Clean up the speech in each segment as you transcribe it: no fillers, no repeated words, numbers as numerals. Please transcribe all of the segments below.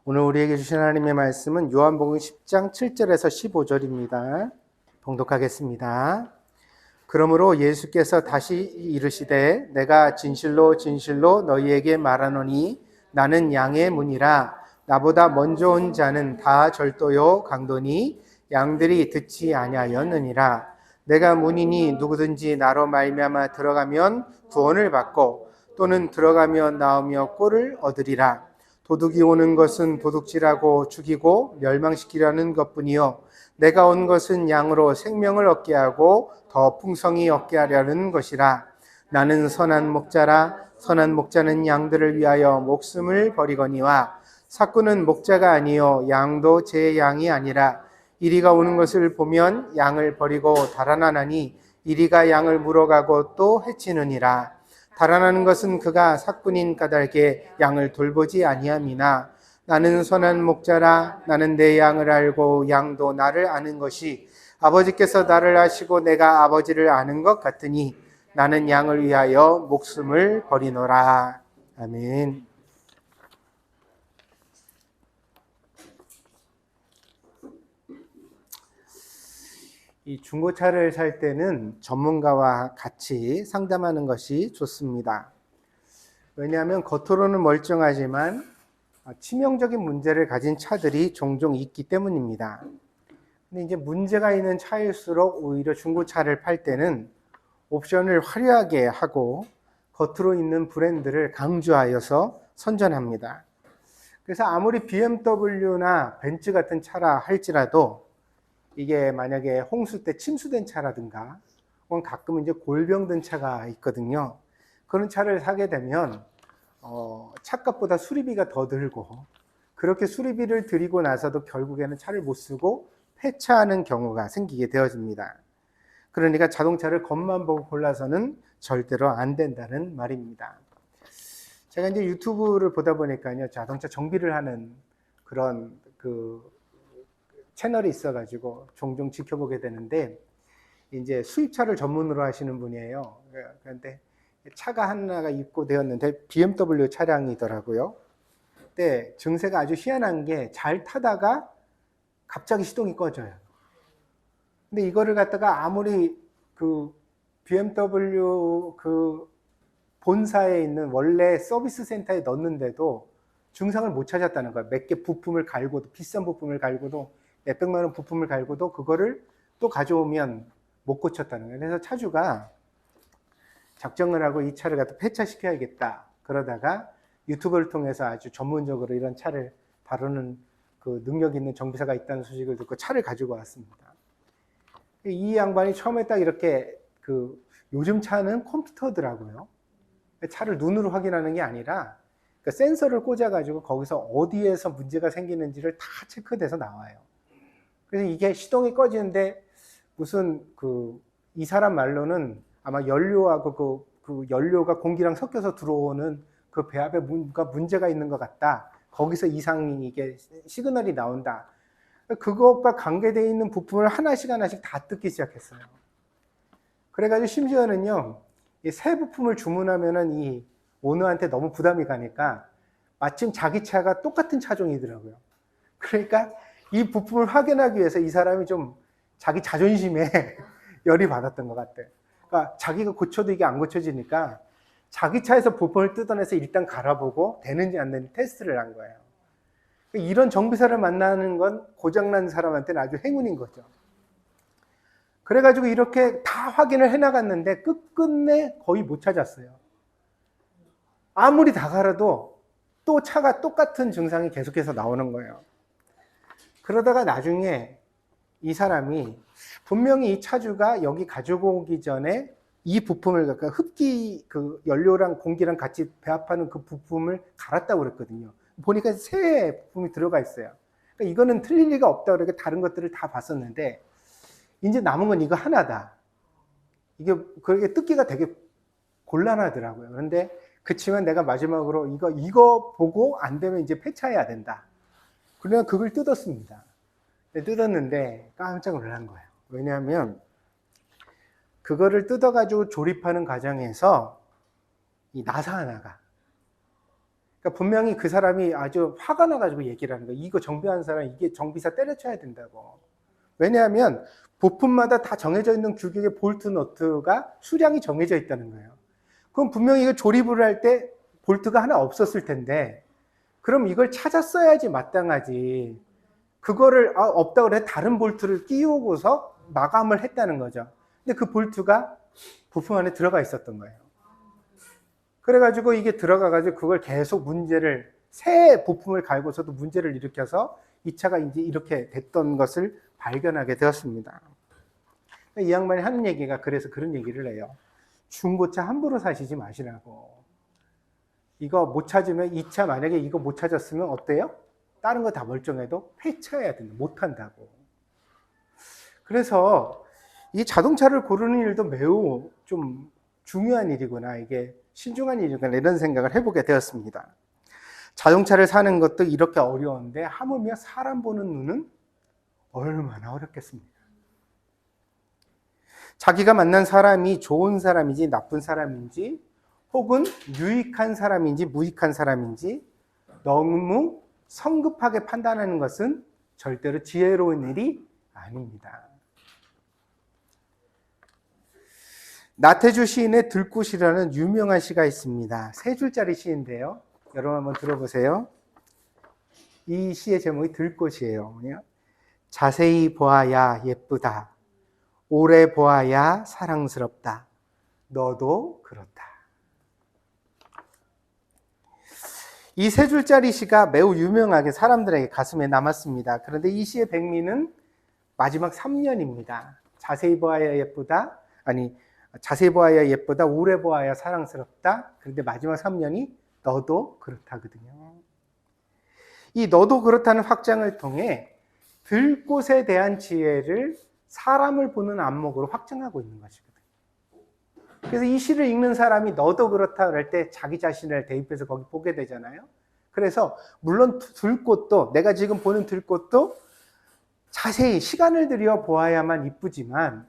오늘 우리에게 주신 하나님의 말씀은 요한복음 10장 7절에서 15절입니다. 봉독하겠습니다. 그러므로 예수께서 다시 이르시되 내가 진실로 진실로 너희에게 말하노니 나는 양의 문이라. 나보다 먼저 온 자는 다 절도요 강도니 양들이 듣지 아니하였느니라. 내가 문이니 누구든지 나로 말미암아 들어가면 구원을 받고 또는 들어가며 나오며 꼴을 얻으리라. 도둑이 오는 것은 도둑질하고 죽이고 멸망시키려는 것뿐이요 내가 온 것은 양으로 생명을 얻게 하고 더 풍성히 얻게 하려는 것이라. 나는 선한 목자라. 선한 목자는 양들을 위하여 목숨을 버리거니와 삭구는 목자가 아니요 양도 제 양이 아니라. 이리가 오는 것을 보면 양을 버리고 달아나나니 이리가 양을 물어가고 또 해치느니라. 달아나는 것은 그가 삭군인 까닭에 양을 돌보지 아니함이나. 나는 선한 목자라. 나는 내 양을 알고 양도 나를 아는 것이 아버지께서 나를 아시고 내가 아버지를 아는 것 같으니 나는 양을 위하여 목숨을 버리노라. 아멘. 이 중고차를 살 때는 전문가와 같이 상담하는 것이 좋습니다. 왜냐하면 겉으로는 멀쩡하지만 치명적인 문제를 가진 차들이 종종 있기 때문입니다. 근데 이제 문제가 있는 차일수록 오히려 중고차를 팔 때는 옵션을 화려하게 하고 겉으로 있는 브랜드를 강조하여서 선전합니다. 그래서 아무리 BMW나 벤츠 같은 차라 할지라도 이게 만약에 홍수 때 침수된 차라든가 혹은 가끔은 이제 골병든 차가 있거든요. 그런 차를 사게 되면 차값보다 수리비가 더 들고 그렇게 수리비를 들이고 나서도 결국에는 차를 못 쓰고 폐차하는 경우가 생기게 되어집니다. 그러니까 자동차를 겉만 보고 골라서는 절대로 안 된다는 말입니다. 제가 이제 유튜브를 보다 보니까요, 자동차 정비를 하는 그런 채널이 있어가지고 종종 지켜보게 되는데, 이제 수입차를 전문으로 하시는 분이에요. 그런데 차가 하나가 입고되었는데 BMW 차량이더라고요. 근데 증세가 아주 희한한 게 잘 타다가 갑자기 시동이 꺼져요. 근데 이거를 갖다가 아무리 BMW 본사에 있는 원래 서비스 센터에 넣었는데도 증상을 못 찾았다는 거예요. 몇 개 부품을 갈고도, 비싼 부품을 갈고도, 몇백만 원 부품을 갈고도 그거를 또 가져오면 못 고쳤다는 거예요. 그래서 차주가 작정을 하고 이 차를 갖다 폐차시켜야겠다. 그러다가 유튜브를 통해서 아주 전문적으로 이런 차를 다루는 그 능력 있는 정비사가 있다는 소식을 듣고 차를 가지고 왔습니다. 이 양반이 처음에 딱 이렇게 요즘 차는 컴퓨터더라고요. 차를 눈으로 확인하는 게 아니라 센서를 꽂아가지고 거기서 어디에서 문제가 생기는지를 다 체크돼서 나와요. 그래서 이게 시동이 꺼지는데 무슨 이 사람 말로는 아마 연료하고 그 연료가 공기랑 섞여서 들어오는 그 배합에 뭔가 문제가 있는 것 같다. 거기서 이상이 이게 시그널이 나온다. 그것과 관계되어 있는 부품을 하나씩 다 뜯기 시작했어요. 그래가지고 심지어는요, 이 새 부품을 주문하면은 이 오너한테 너무 부담이 가니까 마침 자기 차가 똑같은 차종이더라고요. 그러니까 이 부품을 확인하기 위해서 이 사람이 좀 자기 자존심에 열이 받았던 것 같아요. 그러니까 자기가 고쳐도 이게 안 고쳐지니까 자기 차에서 부품을 뜯어내서 일단 갈아보고 되는지 안 되는지 테스트를 한 거예요. 이런 정비사를 만나는 건 고장난 사람한테는 아주 행운인 거죠. 그래가지고 이렇게 다 확인을 해나갔는데 끝끝내 거의 못 찾았어요. 아무리 다 갈아도 또 차가 똑같은 증상이 계속해서 나오는 거예요. 그러다가 나중에 이 사람이 분명히 이 차주가 여기 가지고 오기 전에 이 부품을, 그러니까 흡기 연료랑 공기랑 같이 배합하는 그 부품을 갈았다고 그랬거든요. 보니까 새 부품이 들어가 있어요. 그러니까 이거는 틀릴 리가 없다. 그렇게 다른 것들을 다 봤었는데 이제 남은 건 이거 하나다. 이게 그렇게 뜯기가 되게 곤란하더라고요. 그런데 그치만 내가 마지막으로 이거 보고 안 되면 이제 폐차해야 된다. 그래서 그걸 뜯었습니다. 뜯었는데 깜짝 놀란 거예요. 왜냐하면 그거를 뜯어가지고 조립하는 과정에서 이 나사 하나가, 그러니까 그러니까 분명히 그 사람이 아주 화가 나가지고 얘기를 하는 거예요. 이거 정비하는 사람 이게 정비사 때려쳐야 된다고. 왜냐하면 부품마다 다 정해져 있는 규격의 볼트 너트가 수량이 정해져 있다는 거예요. 그럼 분명히 이거 조립을 할 때 볼트가 하나 없었을 텐데 그럼 이걸 찾았어야지 마땅하지. 그거를 없다고 그래 다른 볼트를 끼우고서 마감을 했다는 거죠. 근데 그 볼트가 부품 안에 들어가 있었던 거예요. 그래가지고 이게 들어가가지고 그걸 계속 문제를 새 부품을 갈고서도 문제를 일으켜서 이 차가 이제 이렇게 됐던 것을 발견하게 되었습니다. 이 양반이 하는 얘기가 그래서 그런 얘기를 해요. 중고차 함부로 사시지 마시라고. 이거 못 찾으면 이 차 만약에 이거 못 찾았으면 어때요? 다른 거 다 멀쩡해도 폐차해야 된다. 못 한다고. 그래서 이 자동차를 고르는 일도 매우 좀 중요한 일이구나. 이게 신중한 일이구나. 이런 생각을 해보게 되었습니다. 자동차를 사는 것도 이렇게 어려운데 하물며 사람 보는 눈은 얼마나 어렵겠습니까? 자기가 만난 사람이 좋은 사람인지 나쁜 사람인지 혹은 유익한 사람인지 무익한 사람인지 너무 성급하게 판단하는 것은 절대로 지혜로운 일이 아닙니다. 나태주 시인의 들꽃이라는 유명한 시가 있습니다. 세 줄짜리 시인데요. 여러분 한번 들어보세요. 이 시의 제목이 들꽃이에요. 자세히 보아야 예쁘다. 오래 보아야 사랑스럽다. 너도 그렇다. 이 세 줄짜리 시가 매우 유명하게 사람들에게 가슴에 남았습니다. 그런데 이 시의 백미는 마지막 3년입니다. 자세히 보아야 예쁘다. 자세히 보아야 예쁘다. 오래 보아야 사랑스럽다. 그런데 마지막 3년이 너도 그렇다거든요. 이 너도 그렇다는 확장을 통해 들꽃에 대한 지혜를 사람을 보는 안목으로 확장하고 있는 것이거든요. 그래서 이 시를 읽는 사람이 너도 그렇다 그럴 때 자기 자신을 대입해서 거기 보게 되잖아요. 그래서 물론 들꽃도 내가 지금 보는 들꽃도 자세히 시간을 들여 보아야만 이쁘지만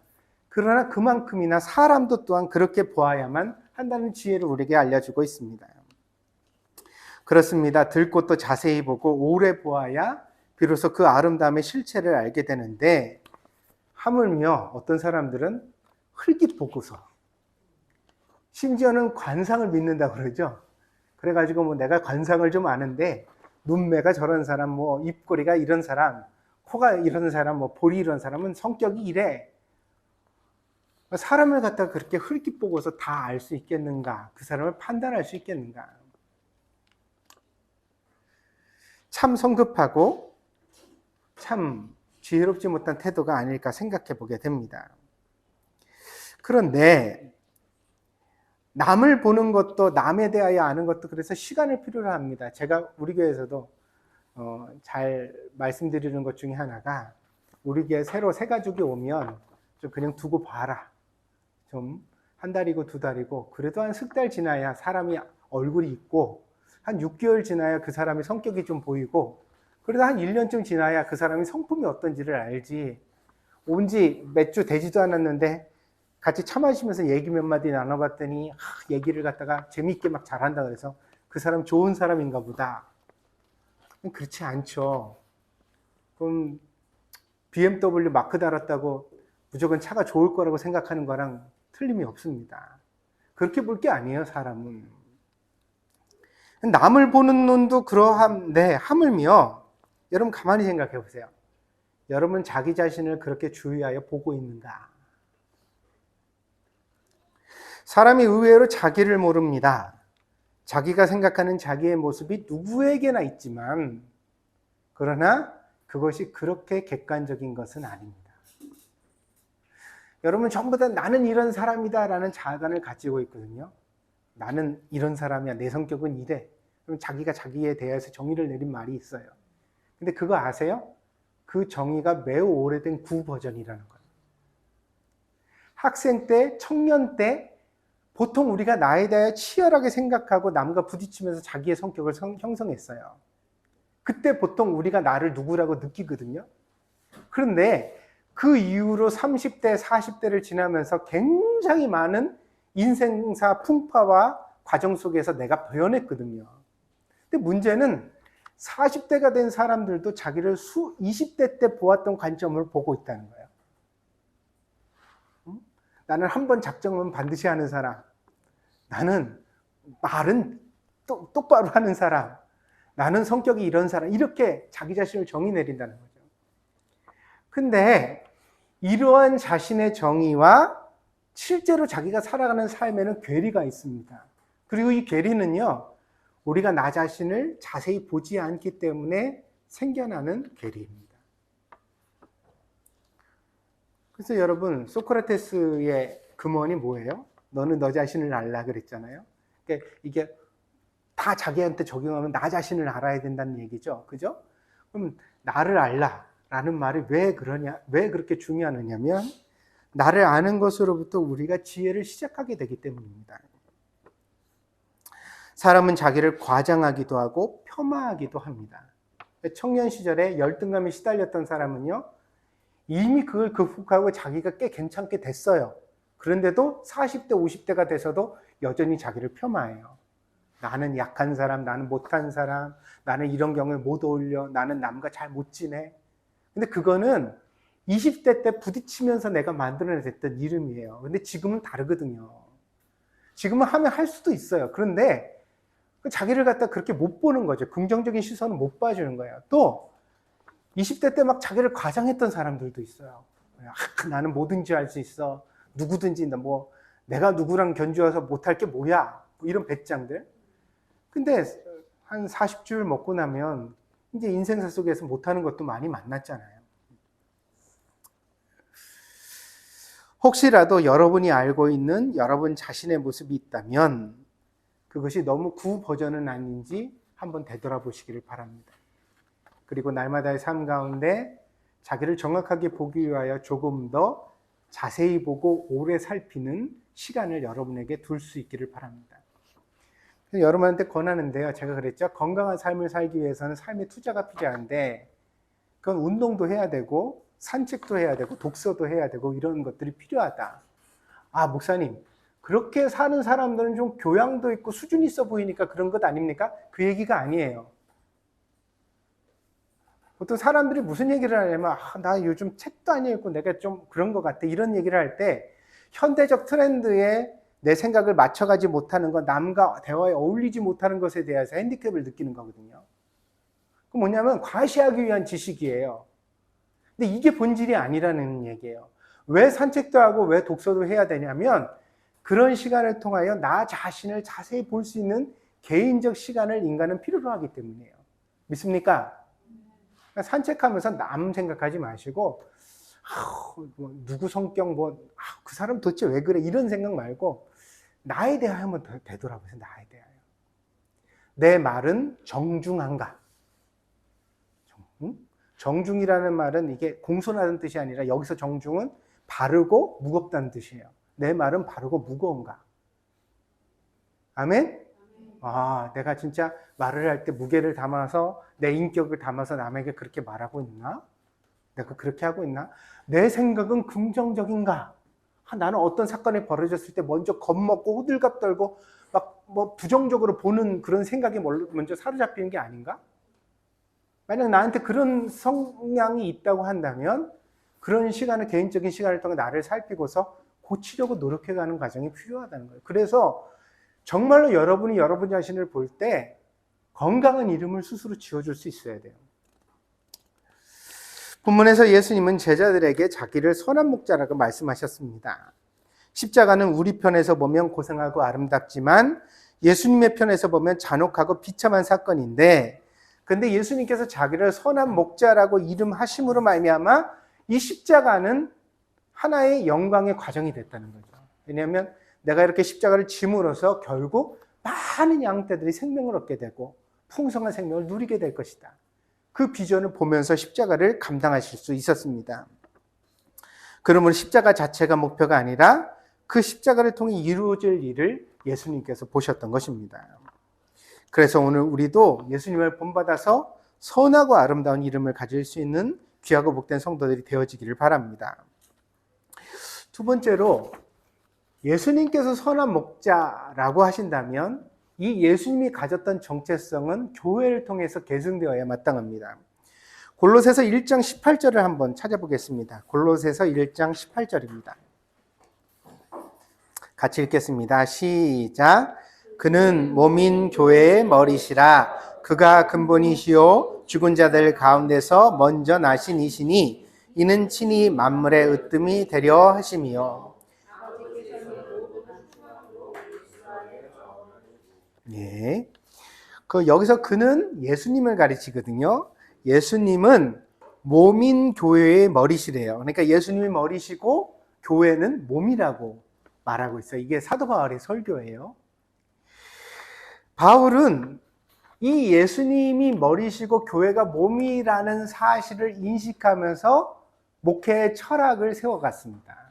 그러나 그만큼이나 사람도 또한 그렇게 보아야만 한다는 지혜를 우리에게 알려주고 있습니다. 그렇습니다. 들꽃도 자세히 보고 오래 보아야 비로소 그 아름다움의 실체를 알게 되는데 하물며 어떤 사람들은 흘깃 보고서 심지어는 관상을 믿는다고 그러죠. 그래가지고 뭐 내가 관상을 좀 아는데 눈매가 저런 사람, 뭐 입꼬리가 이런 사람, 코가 이런 사람, 뭐 볼이 이런 사람은 성격이 이래. 사람을 갖다가 그렇게 흘깃 보고서 다 알 수 있겠는가? 그 사람을 판단할 수 있겠는가? 참 성급하고 참 지혜롭지 못한 태도가 아닐까 생각해 보게 됩니다. 그런데 남을 보는 것도 남에 대하여 아는 것도 그래서 시간을 필요로 합니다. 제가 우리 교회에서도 잘 말씀드리는 것 중에 하나가 우리 교회 새로 새 가족이 오면 좀 그냥 두고 봐라. 좀 한 달이고 두 달이고 그래도 한 석 달 지나야 사람이 얼굴이 있고 한 6개월 지나야 그 사람의 성격이 좀 보이고 그래도 한 1년쯤 지나야 그 사람이 성품이 어떤지를 알지. 온 지 몇 주 되지도 않았는데 같이 차 마시면서 얘기 몇 마디 나눠봤더니 얘기를 갖다가 재미있게 막 잘한다 그래서 그 사람 좋은 사람인가 보다. 그렇지 않죠. 그럼 BMW 마크 달았다고 무조건 차가 좋을 거라고 생각하는 거랑 틀림이 없습니다. 그렇게 볼 게 아니에요, 사람은. 남을 보는 눈도 그러한데 하물며 여러분 가만히 생각해 보세요. 여러분 자기 자신을 그렇게 주의하여 보고 있는가? 사람이 의외로 자기를 모릅니다. 자기가 생각하는 자기의 모습이 누구에게나 있지만 그러나 그것이 그렇게 객관적인 것은 아닙니다. 여러분 전부 다 나는 이런 사람이다 라는 자아관을 가지고 있거든요. 나는 이런 사람이야. 내 성격은 이래. 그럼 자기가 자기에 대해서 정의를 내린 말이 있어요. 근데 그거 아세요? 그 정의가 매우 오래된 구버전이라는 거예요. 학생 때, 청년 때 보통 우리가 나에 대해 치열하게 생각하고 남과 부딪히면서 자기의 성격을 형성했어요. 그때 보통 우리가 나를 누구라고 느끼거든요. 그런데 그 이후로 30대, 40대를 지나면서 굉장히 많은 인생사 풍파와 과정 속에서 내가 변했거든요. 근데 문제는 40대가 된 사람들도 자기를 20대 때 보았던 관점을 보고 있다는 거예요. 나는 한 번 작정하면 반드시 하는 사람. 나는 말은 똑바로 하는 사람. 나는 성격이 이런 사람. 이렇게 자기 자신을 정의 내린다는 거죠. 근데 이러한 자신의 정의와 실제로 자기가 살아가는 삶에는 괴리가 있습니다. 그리고 이 괴리는요, 우리가 나 자신을 자세히 보지 않기 때문에 생겨나는 괴리입니다. 그래서 여러분, 소크라테스의 금언이 뭐예요? 너는 너 자신을 알라 그랬잖아요. 그러니까 이게 다 자기한테 적용하면 나 자신을 알아야 된다는 얘기죠. 그죠? 그럼 나를 알라라는 말이 왜 그렇게 중요하냐면, 나를 아는 것으로부터 우리가 지혜를 시작하게 되기 때문입니다. 사람은 자기를 과장하기도 하고 폄하하기도 합니다. 청년 시절에 열등감에 시달렸던 사람은요, 이미 그걸 극복하고 자기가 꽤 괜찮게 됐어요. 그런데도 40대, 50대가 돼서도 여전히 자기를 폄하해요. 나는 약한 사람, 나는 못한 사람, 나는 이런 경우에 못 어울려, 나는 남과 잘 못 지내. 근데 그거는 20대 때 부딪히면서 내가 만들어냈던 이름이에요. 근데 지금은 다르거든요. 지금은 하면 할 수도 있어요. 그런데 자기를 갖다 그렇게 못 보는 거죠. 긍정적인 시선은 못 봐주는 거예요. 또 20대 때 막 자기를 과장했던 사람들도 있어요. 나는 뭐든지 할 수 있어. 누구든지 뭐 내가 누구랑 견주어서 못할 게 뭐야. 뭐 이런 배짱들. 근데 한 40줄 먹고 나면 이제 인생사 속에서 못하는 것도 많이 만났잖아요. 혹시라도 여러분이 알고 있는 여러분 자신의 모습이 있다면 그것이 너무 구버전은 아닌지 한번 되돌아보시기를 바랍니다. 그리고 날마다의 삶 가운데 자기를 정확하게 보기 위하여 조금 더 자세히 보고 오래 살피는 시간을 여러분에게 둘 수 있기를 바랍니다. 여러분한테 권하는데요. 제가 그랬죠. 건강한 삶을 살기 위해서는 삶의 투자가 필요한데 그건 운동도 해야 되고 산책도 해야 되고 독서도 해야 되고 이런 것들이 필요하다. 아, 목사님, 그렇게 사는 사람들은 좀 교양도 있고 수준이 있어 보이니까 그런 것 아닙니까? 그 얘기가 아니에요. 보통 사람들이 무슨 얘기를 하냐면 나 요즘 책도 안 읽고 내가 좀 그런 것 같아. 이런 얘기를 할 때 현대적 트렌드에 내 생각을 맞춰가지 못하는 건 남과 대화에 어울리지 못하는 것에 대해서 핸디캡을 느끼는 거거든요. 그 뭐냐면 과시하기 위한 지식이에요. 근데 이게 본질이 아니라는 얘기예요. 왜 산책도 하고 왜 독서도 해야 되냐면 그런 시간을 통하여 나 자신을 자세히 볼 수 있는 개인적 시간을 인간은 필요로 하기 때문이에요. 믿습니까? 산책하면서 남 생각하지 마시고 누구 성격 그 사람 도대체 왜 그래 이런 생각 말고 나에 대하여 한번 되돌아보세요. 나에 대하여 내 말은 정중한가? 정중이라는 말은 이게 공손하다는 뜻이 아니라 여기서 정중은 바르고 무겁다는 뜻이에요. 내 말은 바르고 무거운가? 아멘? 아, 내가 진짜 말을 할 때 무게를 담아서 내 인격을 담아서 남에게 그렇게 말하고 있나? 내가 그렇게 하고 있나? 내 생각은 긍정적인가? 나는 어떤 사건이 벌어졌을 때 먼저 겁먹고 호들갑 떨고 막 뭐 부정적으로 보는 그런 생각이 먼저 사로잡히는 게 아닌가? 만약 나한테 그런 성향이 있다고 한다면 그런 시간을 개인적인 시간을 통해 나를 살피고서 고치려고 노력해가는 과정이 필요하다는 거예요. 그래서 정말로 여러분이 여러분 자신을 볼 때 건강한 이름을 스스로 지어줄 수 있어야 돼요. 본문에서 예수님은 제자들에게 자기를 선한 목자라고 말씀하셨습니다. 십자가는 우리 편에서 보면 고상하고 아름답지만 예수님의 편에서 보면 잔혹하고 비참한 사건인데 근데 예수님께서 자기를 선한 목자라고 이름하심으로 말미암아 이 십자가는 하나의 영광의 과정이 됐다는 거죠. 왜냐하면 내가 이렇게 십자가를 짐으로써 결국 많은 양떼들이 생명을 얻게 되고 풍성한 생명을 누리게 될 것이다. 그 비전을 보면서 십자가를 감당하실 수 있었습니다. 그러므로 십자가 자체가 목표가 아니라 그 십자가를 통해 이루어질 일을 예수님께서 보셨던 것입니다. 그래서 오늘 우리도 예수님을 본받아서 선하고 아름다운 이름을 가질 수 있는 귀하고 복된 성도들이 되어지기를 바랍니다. 두 번째로 예수님께서 선한 목자라고 하신다면 이 예수님이 가졌던 정체성은 교회를 통해서 계승되어야 마땅합니다. 골로새서 1장 18절을 한번 찾아보겠습니다. 골로새서 1장 18절입니다. 같이 읽겠습니다. 시작. 그는 몸인 교회의 머리시라. 그가 근본이시요 죽은 자들 가운데서 먼저 나신 이시니 이는 친히 만물의 으뜸이 되려 하심이요. 예. 여기서 그는 예수님을 가리치거든요. 예수님은 몸인 교회의 머리시래요. 그러니까 예수님이 머리시고 교회는 몸이라고 말하고 있어요. 이게 사도 바울의 설교예요. 바울은 이 예수님이 머리시고 교회가 몸이라는 사실을 인식하면서 목회의 철학을 세워갔습니다.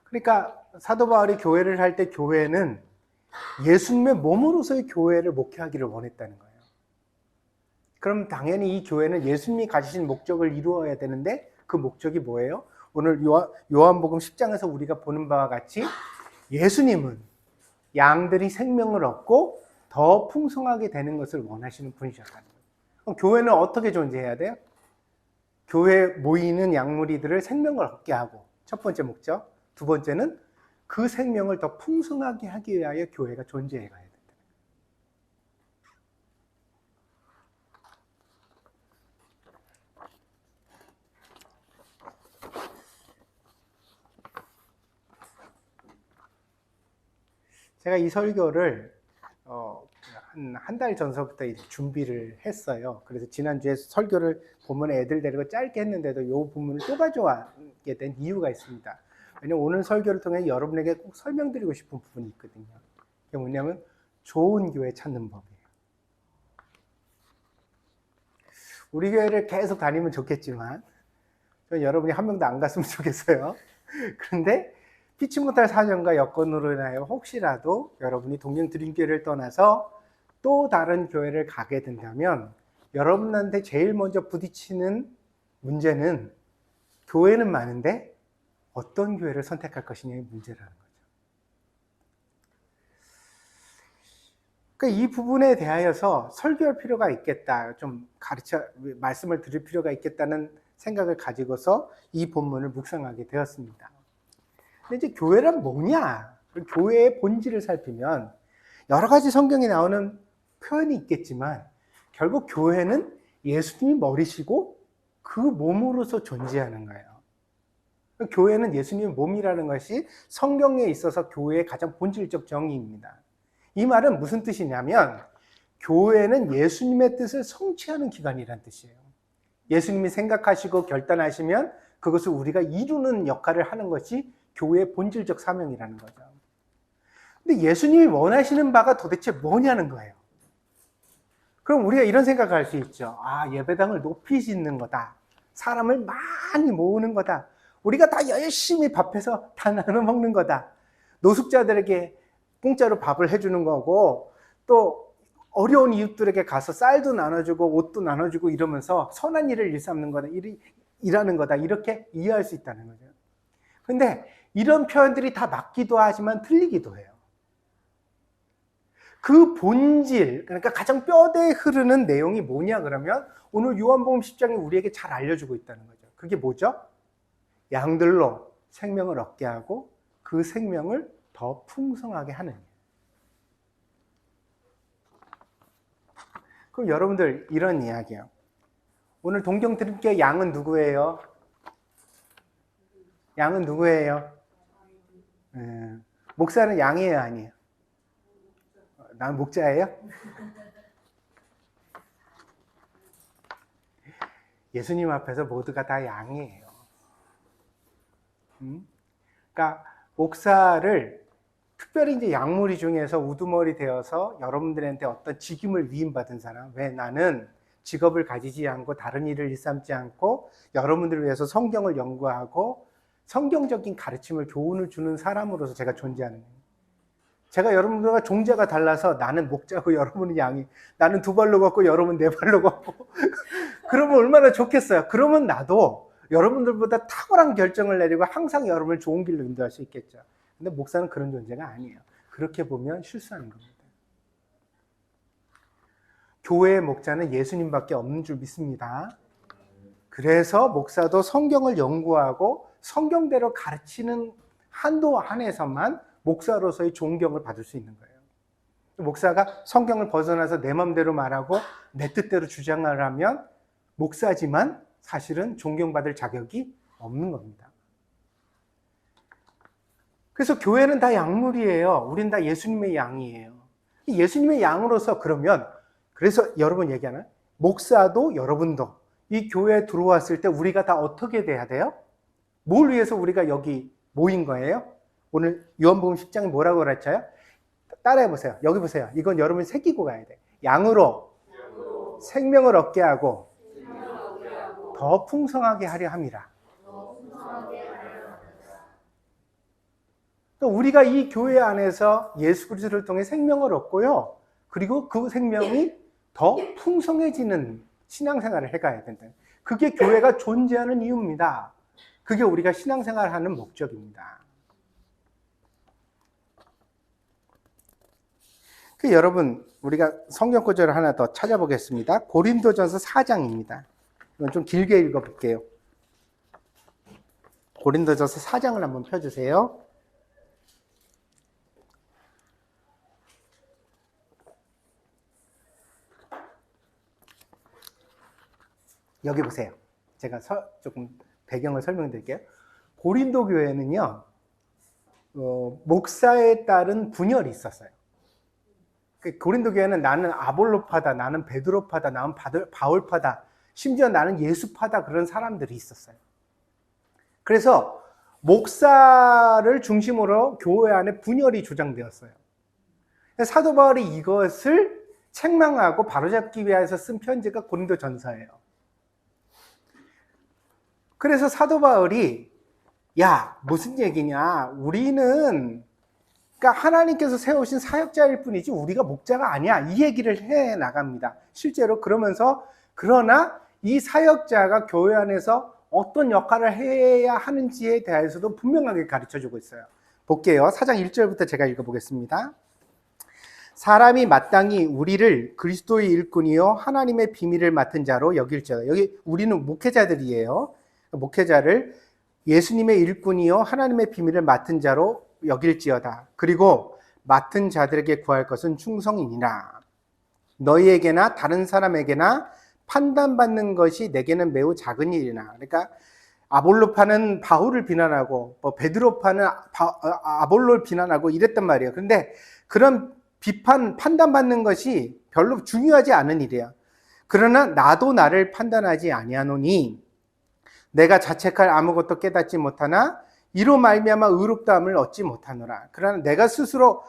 그러니까 사도 바울이 교회를 할 때 교회는 예수님의 몸으로서의 교회를 목회하기를 원했다는 거예요. 그럼 당연히 이 교회는 예수님이 가지신 목적을 이루어야 되는데 그 목적이 뭐예요? 오늘 요한복음 10장에서 우리가 보는 바와 같이 예수님은 양들이 생명을 얻고 더 풍성하게 되는 것을 원하시는 분이셨다는 거예요. 그럼 교회는 어떻게 존재해야 돼요? 교회에 모이는 양무리들을 생명을 얻게 하고, 첫 번째 목적. 두 번째는 그 생명을 더 풍성하게 하기 위하여 교회가 존재해 가야 된다. 제가 이 설교를 한 달 전서부터 이제 준비를 했어요. 그래서 지난주에 설교를 본문에 애들 데리고 짧게 했는데도 이 부분을 또 가져오게 된 이유가 있습니다. 왜냐면 오늘 설교를 통해 여러분에게 꼭 설명드리고 싶은 부분이 있거든요. 그게 뭐냐면 좋은 교회 찾는 법이에요. 우리 교회를 계속 다니면 좋겠지만 저는 여러분이 한 명도 안 갔으면 좋겠어요. 그런데 피치 못할 사정과 여건으로 인하여 혹시라도 여러분이 동경드림교회를 떠나서 또 다른 교회를 가게 된다면 여러분한테 제일 먼저 부딪히는 문제는 교회는 많은데 어떤 교회를 선택할 것이냐의 문제라는 거죠. 그러니까 이 부분에 대하여서 설교할 필요가 있겠다, 좀 말씀을 드릴 필요가 있겠다는 생각을 가지고서 이 본문을 묵상하게 되었습니다. 근데 이제 교회란 뭐냐? 교회의 본질을 살피면 여러 가지 성경에 나오는 표현이 있겠지만 결국 교회는 예수님이 머리시고 그 몸으로서 존재하는 거예요. 교회는 예수님의 몸이라는 것이 성경에 있어서 교회의 가장 본질적 정의입니다. 이 말은 무슨 뜻이냐면 교회는 예수님의 뜻을 성취하는 기관이라는 뜻이에요. 예수님이 생각하시고 결단하시면 그것을 우리가 이루는 역할을 하는 것이 교회의 본질적 사명이라는 거죠. 근데 예수님이 원하시는 바가 도대체 뭐냐는 거예요. 그럼 우리가 이런 생각을 할 수 있죠. 예배당을 높이 짓는 거다. 사람을 많이 모으는 거다. 우리가 다 열심히 밥해서 다 나눠 먹는 거다. 노숙자들에게 공짜로 밥을 해주는 거고, 또 어려운 이웃들에게 가서 쌀도 나눠주고 옷도 나눠주고 이러면서 선한 일을 일삼는 거다. 일하는 거다. 이렇게 이해할 수 있다는 거죠. 근데 이런 표현들이 다 맞기도 하지만 틀리기도 해요. 그 본질, 그러니까 가장 뼈대에 흐르는 내용이 뭐냐 그러면 오늘 요한복음 10장이 우리에게 잘 알려주고 있다는 거죠. 그게 뭐죠? 양들로 생명을 얻게 하고 그 생명을 더 풍성하게 하는 일. 그럼 여러분들 이런 이야기예요. 오늘 동경드림교회 양은 누구예요? 양은 누구예요? 목사는 양이에요, 아니에요? 난 목자예요? 예수님 앞에서 모두가 다 양이에요. 그러니까 목사를 특별히 이제 양무리 중에서 우두머리 되어서 여러분들한테 어떤 직임을 위임받은 사람, 왜 나는 직업을 가지지 않고 다른 일을 일삼지 않고 여러분들을 위해서 성경을 연구하고 성경적인 가르침을 교훈을 주는 사람으로서 제가 존재하는 거예요. 제가 여러분들과 종자가 달라서 나는 목자고 여러분은 양이, 나는 두 발로 걷고 여러분 네 발로 걷고 그러면 얼마나 좋겠어요. 그러면 나도 여러분들보다 탁월한 결정을 내리고 항상 여러분을 좋은 길로 인도할 수 있겠죠. 근데 목사는 그런 존재가 아니에요. 그렇게 보면 실수하는 겁니다. 교회의 목자는 예수님밖에 없는 줄 믿습니다. 그래서 목사도 성경을 연구하고 성경대로 가르치는 한도 안에서만 목사로서의 존경을 받을 수 있는 거예요. 목사가 성경을 벗어나서 내 마음대로 말하고 내 뜻대로 주장을 하면 목사지만 사실은 존경받을 자격이 없는 겁니다. 그래서 교회는 다 양물이에요. 우린 다 예수님의 양이에요. 예수님의 양으로서 그러면 그래서 여러분 얘기하나요? 목사도 여러분도 이 교회에 들어왔을 때 우리가 다 어떻게 돼야 돼요? 뭘 위해서 우리가 여기 모인 거예요? 오늘 요한복음 10장에 뭐라고 그랬죠? 따라해 보세요. 여기 보세요. 이건 여러분이 새기고 가야 돼. 양으로 생명을 얻게 하고 더 풍성하게 하려 함이라. 또 우리가 이 교회 안에서 예수 그리스도를 통해 생명을 얻고요. 그리고 그 생명이 더 풍성해지는 신앙생활을 해가야 된다. 그게 교회가 존재하는 이유입니다. 그게 우리가 신앙생활을 하는 목적입니다. 여러분, 우리가 성경 구절을 하나 더 찾아보겠습니다. 고린도전서 4장입니다. 이건 좀 길게 읽어볼게요. 고린도전서 4장을 한번 펴주세요. 여기 보세요. 제가 조금 배경을 설명드릴게요. 고린도 교회는요, 목사에 따른 분열이 있었어요. 고린도 교회는 나는 아볼로파다, 나는 베드로파다, 나는 바울파다, 심지어 나는 예수파다 그런 사람들이 있었어요. 그래서 목사를 중심으로 교회 안에 분열이 조장되었어요. 사도 바울이 이것을 책망하고 바로잡기 위해서 쓴 편지가 고린도전서예요. 그래서 사도 바울이 야, 무슨 얘기냐? 우리는 그러니까 하나님께서 세우신 사역자일 뿐이지 우리가 목자가 아니야. 이 얘기를 해 나갑니다. 실제로 그러면서 그러나 이 사역자가 교회 안에서 어떤 역할을 해야 하는지에 대해서도 분명하게 가르쳐주고 있어요. 볼게요. 4장 1절부터 제가 읽어보겠습니다. 사람이 마땅히 우리를 그리스도의 일꾼이요 하나님의 비밀을 맡은 자로 여길지어다. 여기 우리는 목회자들이에요. 목회자를 예수님의 일꾼이요 하나님의 비밀을 맡은 자로 여길지어다. 그리고 맡은 자들에게 구할 것은 충성이니라. 너희에게나 다른 사람에게나 판단받는 것이 내게는 매우 작은 일이나. 그러니까 아볼로파는 바울을 비난하고 베드로파는 아볼로를 비난하고 이랬단 말이에요. 그런데 그런 비판, 판단받는 것이 별로 중요하지 않은 일이에요. 그러나 나도 나를 판단하지 아니하노니 내가 자책할 아무것도 깨닫지 못하나 이로 말미암아 의롭다함을 얻지 못하노라. 그러나 내가 스스로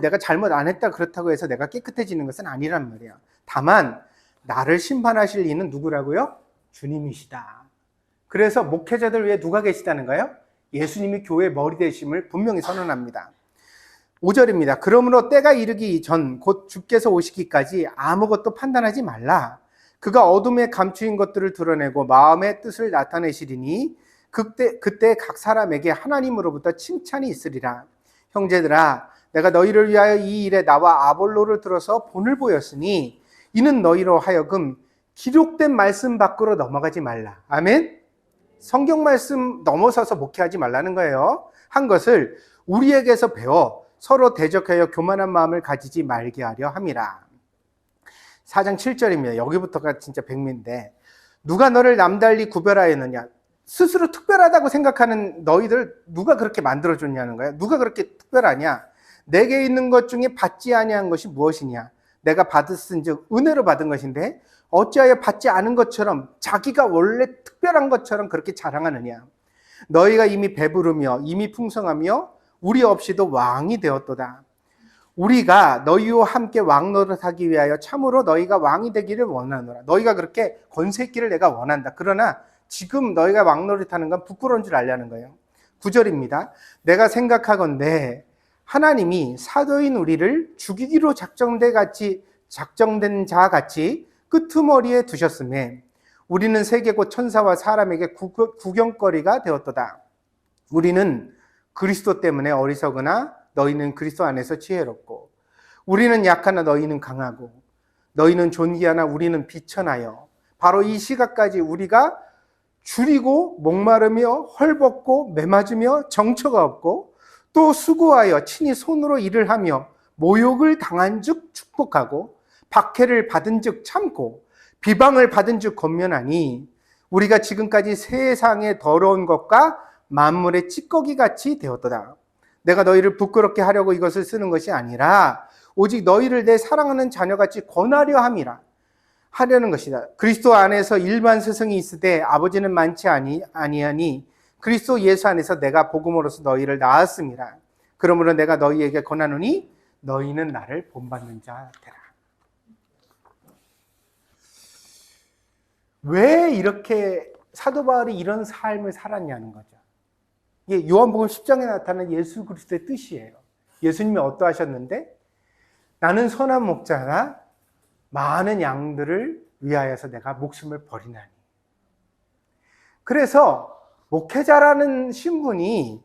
내가 잘못 안 했다 그렇다고 해서 내가 깨끗해지는 것은 아니란 말이야. 다만 나를 심판하실 이는 누구라고요? 주님이시다. 그래서 목회자들 위해 누가 계시다는 거예요? 예수님이 교회의 머리 되심을 분명히 선언합니다. 5절입니다. 그러므로 때가 이르기 전 곧 주께서 오시기까지 아무것도 판단하지 말라. 그가 어둠에 감추인 것들을 드러내고 마음의 뜻을 나타내시리니 그때 각 사람에게 하나님으로부터 칭찬이 있으리라. 형제들아, 내가 너희를 위하여 이 일에 나와 아볼로를 들어서 본을 보였으니 이는 너희로 하여금 기록된 말씀 밖으로 넘어가지 말라. 아멘? 성경 말씀 넘어서서 목회하지 말라는 거예요. 한 것을 우리에게서 배워 서로 대적하여 교만한 마음을 가지지 말게 하려 함이라. 4장 7절입니다. 여기부터가 진짜 백미인데 누가 너를 남달리 구별하였느냐? 스스로 특별하다고 생각하는 너희들 누가 그렇게 만들어줬냐는 거야. 누가 그렇게 특별하냐? 내게 있는 것 중에 받지 아니한 것이 무엇이냐? 내가 받았은즉 은혜로 받은 것인데 어찌하여 받지 않은 것처럼 자기가 원래 특별한 것처럼 그렇게 자랑하느냐? 너희가 이미 배부르며 이미 풍성하며 우리 없이도 왕이 되었도다. 우리가 너희와 함께 왕노릇하기 위하여 참으로 너희가 왕이 되기를 원하노라. 너희가 그렇게 권세 있기를 내가 원한다. 그러나 지금 너희가 왕노릇하는 건 부끄러운 줄 알려는 거예요. 9절입니다. 내가 생각하건대 하나님이 사도인 우리를 죽이기로 작정된 자 같이 끄트머리에 두셨음에 우리는 세계 곧 천사와 사람에게 구경거리가 되었도다. 우리는 그리스도 때문에 어리석으나 너희는 그리스도 안에서 지혜롭고 우리는 약하나 너희는 강하고 너희는 존귀하나 우리는 비천하여 바로 이 시각까지 우리가 줄이고 목마르며 헐벗고 매맞으며 정처가 없고 또 수고하여 친히 손으로 일을 하며 모욕을 당한 즉 축복하고 박해를 받은 즉 참고 비방을 받은 즉 권면하니 우리가 지금까지 세상의 더러운 것과 만물의 찌꺼기 같이 되었도다. 내가 너희를 부끄럽게 하려고 이것을 쓰는 것이 아니라 오직 너희를 내 사랑하는 자녀같이 권하려 함이라. 하려는 것이다. 그리스도 안에서 일반 스승이 있으되 아버지는 많지 아니하니 그리스도 예수 안에서 내가 복음으로서 너희를 낳았음이라. 그러므로 내가 너희에게 권하노니 너희는 나를 본받는 자 되라. 왜 이렇게 사도 바울이 이런 삶을 살았냐는 거죠. 이게 요한복음 10장에 나타나는 예수 그리스도의 뜻이에요. 예수님이 어떠하셨는데 나는 선한 목자가 많은 양들을 위하여서 내가 목숨을 버리나니. 그래서 목회자라는 신분이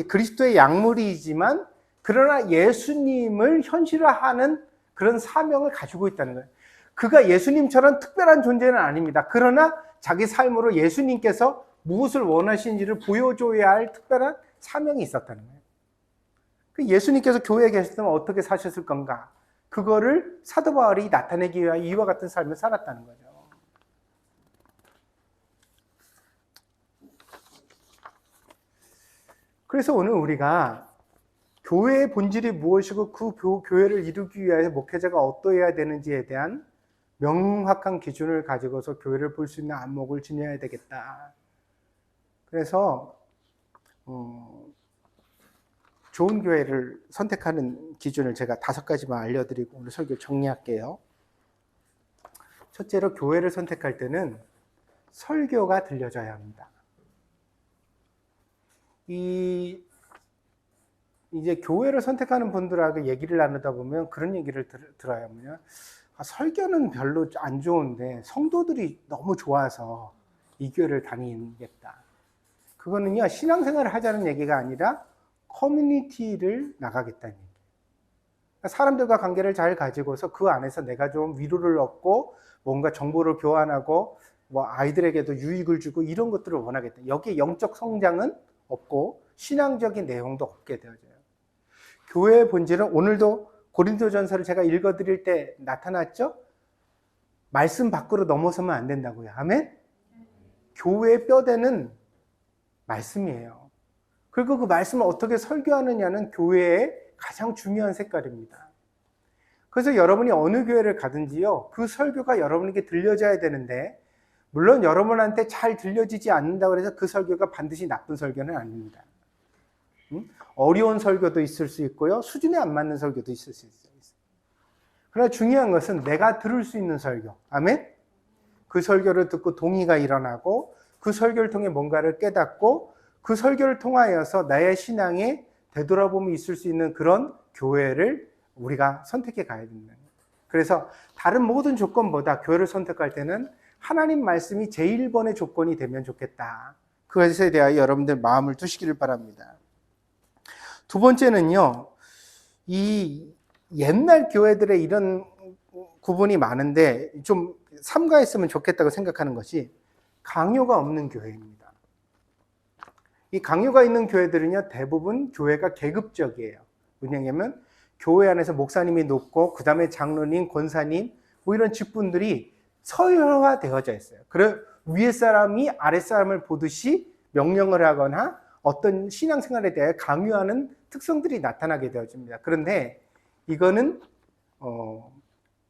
그리스도의 약물이지만 그러나 예수님을 현실화하는 그런 사명을 가지고 있다는 거예요. 그가 예수님처럼 특별한 존재는 아닙니다. 그러나 자기 삶으로 예수님께서 무엇을 원하시는지를 보여줘야 할 특별한 사명이 있었다는 거예요. 예수님께서 교회에 계셨으면 어떻게 사셨을 건가? 그거를 사도 바울이 나타내기 위하여 이와 같은 삶을 살았다는 거죠. 그래서 오늘 우리가 교회의 본질이 무엇이고 그 교회를 이루기 위하여 목회자가 어떠해야 되는지에 대한 명확한 기준을 가지고서 교회를 볼 수 있는 안목을 지녀야 되겠다. 그래서 좋은 교회를 선택하는 기준을 제가 5가지만 알려드리고 오늘 설교 정리할게요. 첫째로 교회를 선택할 때는 설교가 들려져야 합니다. 이제 교회를 선택하는 분들하고 얘기를 나누다 보면 그런 얘기를 들어요. 설교는 별로 안 좋은데 성도들이 너무 좋아서 이 교회를 다니겠다. 그거는요, 신앙생활을 하자는 얘기가 아니라 커뮤니티를 나가겠다는 얘기예요. 사람들과 관계를 잘 가지고서 그 안에서 내가 좀 위로를 얻고 뭔가 정보를 교환하고 아이들에게도 유익을 주고 이런 것들을 원하겠다. 여기에 영적 성장은 없고 신앙적인 내용도 없게 되어져요. 교회의 본질은 오늘도 고린도전서를 제가 읽어드릴 때 나타났죠? 말씀 밖으로 넘어서면 안 된다고요. 아멘? 교회의 뼈대는 말씀이에요. 그리고 그 말씀을 어떻게 설교하느냐는 교회의 가장 중요한 색깔입니다. 그래서 여러분이 어느 교회를 가든지요, 그 설교가 여러분에게 들려져야 되는데, 물론 여러분한테 잘 들려지지 않는다고 해서 그 설교가 반드시 나쁜 설교는 아닙니다. 어려운 설교도 있을 수 있고요, 수준에 안 맞는 설교도 있을 수 있어요. 그러나 중요한 것은 내가 들을 수 있는 설교. 아멘? 그 설교를 듣고 동의가 일어나고 그 설교를 통해 뭔가를 깨닫고 그 설교를 통하여서 나의 신앙에 되돌아봄이 있을 수 있는 그런 교회를 우리가 선택해 가야 됩니다. 그래서 다른 모든 조건보다 교회를 선택할 때는 하나님 말씀이 제1번의 조건이 되면 좋겠다. 그것에 대하여 여러분들 마음을 두시기를 바랍니다. 두 번째는요, 이 옛날 교회들의 이런 구분이 많은데 좀 삼가했으면 좋겠다고 생각하는 것이 강요가 없는 교회입니다. 이 강요가 있는 교회들은요, 대부분 교회가 계급적이에요. 왜냐하면 교회 안에서 목사님이 높고 그 다음에 장로님, 권사님 이런 직분들이 서열화되어져 있어요. 그래서 위에 사람이 아랫 사람을 보듯이 명령을 하거나 어떤 신앙생활에 대해 강요하는 특성들이 나타나게 되어집니다. 그런데 이거는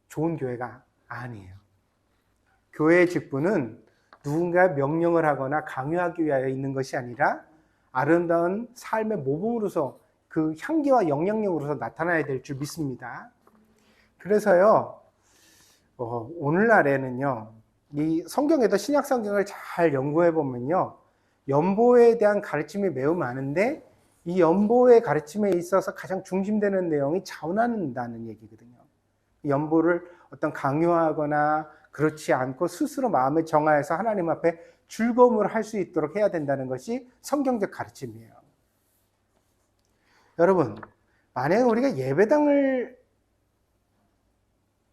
좋은 교회가 아니에요. 교회의 직분은 누군가 명령을 하거나 강요하기 위하여 있는 것이 아니라 아름다운 삶의 모범으로서 그 향기와 영향력으로서 나타나야 될 줄 믿습니다. 그래서요, 오늘날에는요, 이 성경에도 신약 성경을 잘 연구해 보면요, 연보에 대한 가르침이 매우 많은데 이 연보의 가르침에 있어서 가장 중심되는 내용이 자원한다는 얘기거든요. 연보를 어떤 강요하거나 그렇지 않고 스스로 마음을 정하여서 하나님 앞에 즐거움을 할 수 있도록 해야 된다는 것이 성경적 가르침이에요. 여러분, 만약에 우리가 예배당을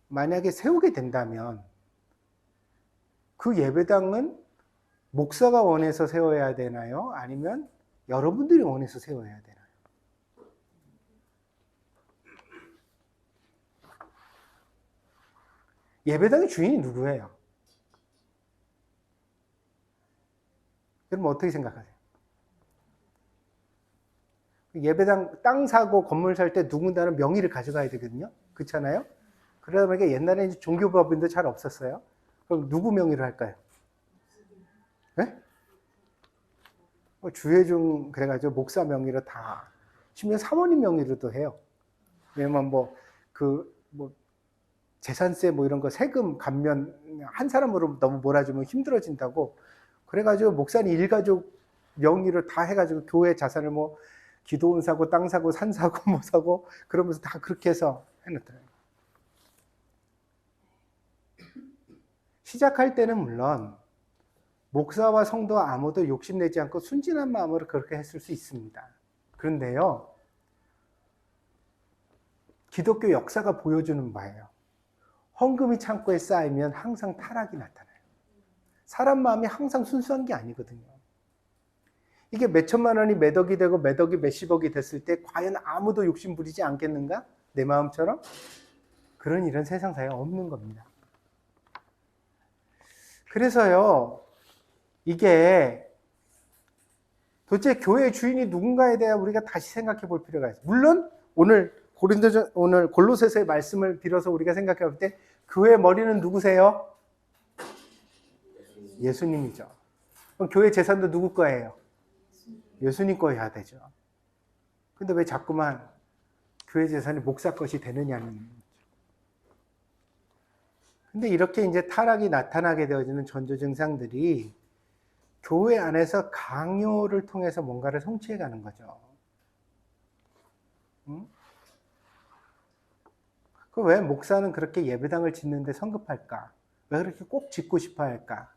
만약에 세우게 된다면 그 예배당은 목사가 원해서 세워야 되나요? 아니면 여러분들이 원해서 세워야 되나요? 예배당의 주인이 누구예요? 여러분 어떻게 생각하세요? 예배당 땅 사고 건물 살 때 누군가는 명의를 가져가야 되거든요. 그렇잖아요? 그러다 보니까 옛날에는 종교법인도 잘 없었어요. 그럼 누구 명의로 할까요? 네? 주회중 그래가지고 목사 명의로 다, 심지어 사모님 명의로도 해요. 왜냐면 재산세 이런 거 세금 감면 한 사람으로 너무 몰아주면 힘들어진다고 그래가지고 목사님 일가족 명의로 다 해가지고 교회 자산을 기도원 사고 땅 사고 산 사고 사고 그러면서 다 그렇게 해서 해놨더라고요. 시작할 때는 물론 목사와 성도 아무도 욕심내지 않고 순진한 마음으로 그렇게 했을 수 있습니다. 그런데요, 기독교 역사가 보여주는 바예요. 헌금이 창고에 쌓이면 항상 타락이 나타나요. 사람 마음이 항상 순수한 게 아니거든요. 이게 몇 천만 원이 몇 억이 되고 몇 억이 몇십억이 됐을 때 과연 아무도 욕심 부리지 않겠는가? 내 마음처럼? 그런 일은 세상사에 없는 겁니다. 그래서요, 이게 도대체 교회의 주인이 누군가에 대해 우리가 다시 생각해 볼 필요가 있어요. 물론 오늘 골로새서의 말씀을 빌어서 우리가 생각해 볼 때 교회의 머리는 누구세요? 예수님이죠. 그럼 교회 재산도 누구 거예요? 예수님 거여야 되죠. 근데 왜 자꾸만 교회 재산이 목사 것이 되느냐는 거죠. 근데 이렇게 이제 타락이 나타나게 되어지는 전조 증상들이 교회 안에서 강요를 통해서 뭔가를 성취해 가는 거죠. 응? 왜 목사는 그렇게 예배당을 짓는데 성급할까? 왜 그렇게 꼭 짓고 싶어 할까?